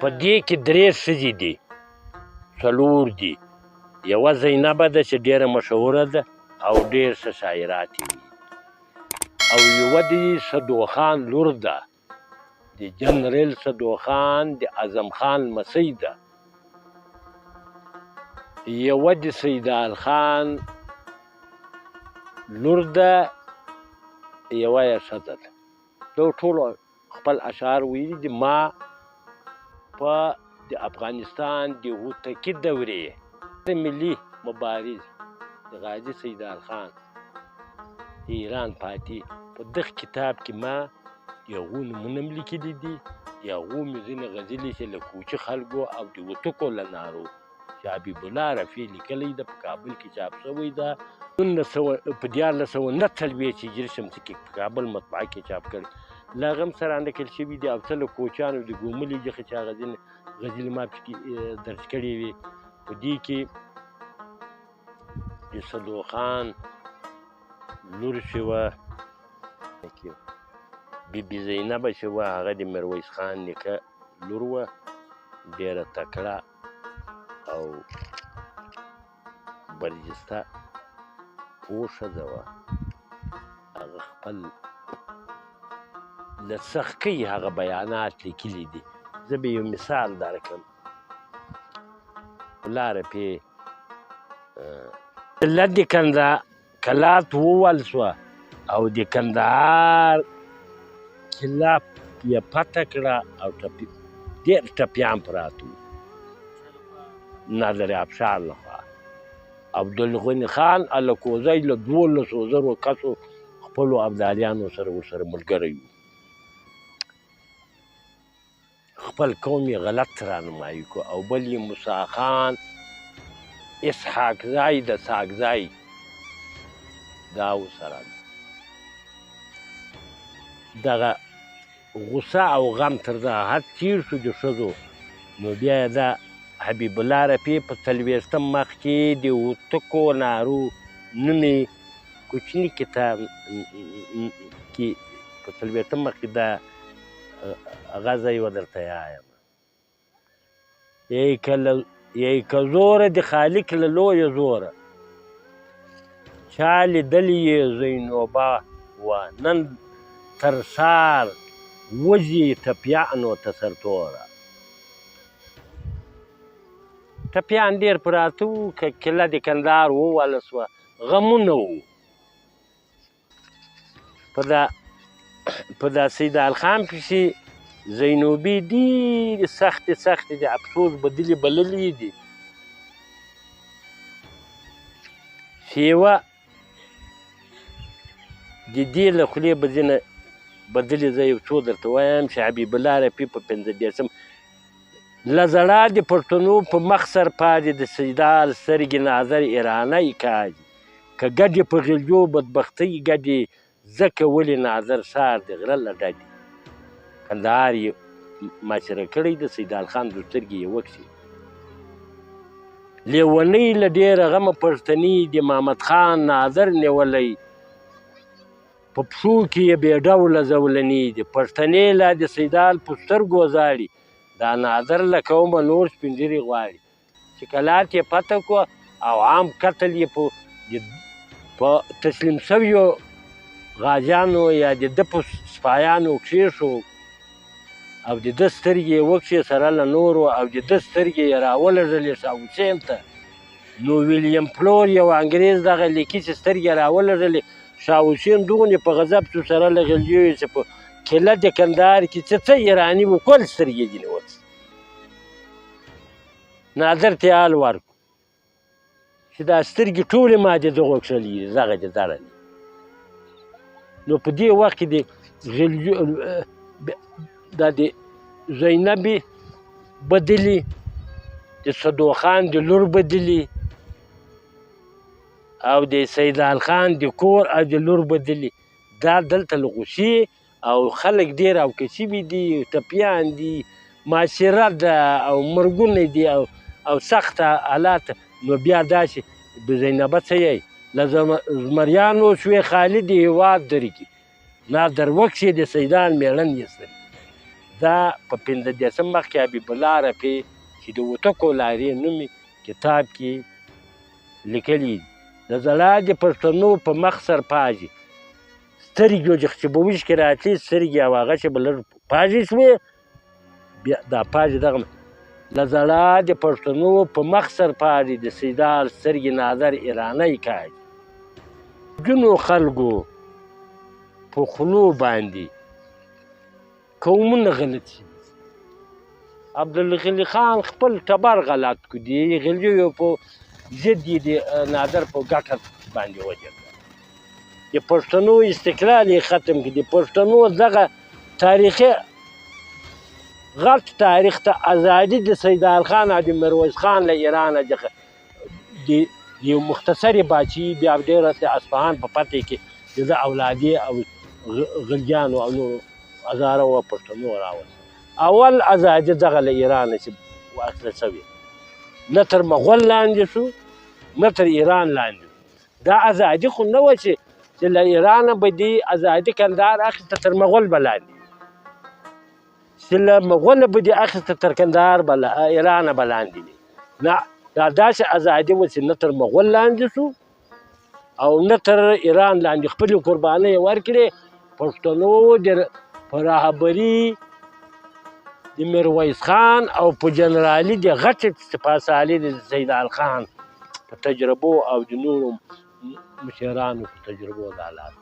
په دې کې 3 ښځې دي 4 دي یوه زینبه ده چې ډېره مشهوره ده او ډېر ښه شاعرات یې او یوه د صدوخان لور ده د جنرال صدوخان د اعظم خان لمسۍ ده یوه د سیدال خان لور ده یوه یې ښځه ده دو ټولو خپل اشعار ویلي دي ما په د افغانستان د هوتکي دورې د ملي مبارز د غازي سیدال خان د ایران فاتح په دغه کتاب کې ما د هغو نومونه هم لیکلي دي د هغو مې ځینې غزلې چې له کوچي خلکو او د وتکو له نارو چې حبیب الله رفیع لیکلی ده په کابل کې چاپ شوی ده په 1449 هجري شمسي کې په کابل مطبعه کې چاپ کړی له هغه هم سره نقل شوي دي او څه له کوچیانو د ګوملې جخې چې هغه ځینې غزلې ما پکې درج کړې وي په دې کې د صدوخان لور چې وه بیبي زینبه چې وه هغه د میرویس خان نیکه لور وه ډېره تکړه او برجسته پوه ښځه وه هغه خپل له سختۍ هغه بیانات لیکلي دي زه به یو مثال درکړم لاره پې ملت د کلات ووهل شوه او د کندهار کلا یې فتح کړه او ډېر ټپیان پراته وو نادر افشار لخوا عبدالغني خان الکوزی له 12,000 کسو خپلو ابدالیانو سره ورسره ملګری وو خپل قوم یې غلط رهنمایي کړو او بل یې موسی خان اسحاق زی د ساکزی دا ورسره دغه غصه او غم تر دغه حد تیر شو د ښځو نو بیا یې دا حبیب الله رفیع په 40 مخ کې د وتکو نارو نومې کوچني کتاب کې په 40 مخ کې دا هغه ځای و درته یایم یی که زوره د خالق له لویه زوره چا لیدلې یې زینوبه وه نن تر سار وځي ټپیانو ته سرتوره ټپیان ډېر پراته وو که کله د کندهار ووهله سوه غمونه وو په دا سیدال خان پسې زینوبي ډېرې سختې د افسوس بدلې بللې دي چې یوه د دې له خولې به ځینې بدلې زه یو څو درته وایم چې حبیب الله رفیع په 15 له زړه د پښتنو په مخ سر پادې د سیدال سترګې ناظر ایرانی کاږي که ګډې په غلجو بدبختۍ ګډې ځکه ولې ناظر سار د غره له ډډې کندهار یې محاصره کړی د سیدال خان د سترګې یې وکړي لیونۍ له ډېره غمه پښتني د محمد خان ناظر نیولی په پښو کې یې بې ډوله زولنې دي پښتنې لا د سیدال په سترګو ځاړي دا ناظر له قومه نور سپین ږیري غواړي چې کلات یې فتح کړو او عام قتل یې په تسلیم شویو غازیانو یا د ده په سپایانو کښېښود او د ده سترګې یې وکښې سره له نورو او د ده سترګې یې راولږلې شاه حسین ته نو ویلیم فلور یو انګریز دغه لیکي چې سترګې یې راولږلې شاه حسین دغونې په غضب شو سره له غلجیو چې په کله د کندهار کې څه ایراني وو کل سترګې ځینې وکړې ناظر ته یې حال ورکړو چې دا سترګې ټولې ما د ده غوښتلې دي دغه د دره دي نو په دې وخت کې دا د زینبې بدلې د صدوخان د لور بدلې او د سیدال خان د کور او د لور بدلې دا دلته له غوسې او خلک ډېر اوکه شوي دي ټپیان دي معاشره ده او مرګونه دي او سخته حالات نو بیا داسې زینبه څه یی له زمریانو شوې خالي د هېواد درکې نادر وکښې د سیدان مېړن یې سترګې دا په 15 مخ کې حبیب الله رفیع چې د وټکو لارې نومي کتاب کې لیکلي د زړه د پښتنو په مخ سرپاجي سترګې چې به ویشکې راتلې سترګې او هغه چې به لږ پاجې شوې بیا دا پاجې دغه له زړه د پښتنو په مخ سرپاجي د سیدال سترګې ناظر ایرانی کاږي ځینو خلکو په خولو باندې قومونه غلط شي عبدالغني خان خپل ټبر غلط کړو د غلیو په ضد یې د نادر په ګټه باندې وجنګ د پښتنو استقلال یې ختم کړي د پښتنو دغه تاریخي غټ تاریخ ته ازادي د سیدال خان او د میرویس خان له ایرانه د یو مختصرې باچي بیا ډېره د اصفهان په فتح کې د ده اولادې او غلجیانو او نورو هزاره و پښتنو راوست اول ازادي دغه له ایرانه چې واخیستل شوې نه تر مغول لاندې شو نه تر ایران لاندې دا ازادي خو نه وه چې له ایرانه به دې ازادي کندهار اخیسته تر مغول به لاندې چې له مغوله به دې اخیسته تر کندهار به ایرانه به لاندې نه دا داسې ازادي وه چې نه تر مغول لاندې شو او نه تر ایران لاندې خپلې قربانۍ ورکړې پښتنو په رهبري د میرویس خان او په جنرالي د غټې سپاسالي د سیدال خان په تجربو او د نورو مشرانو په تجربو دا لار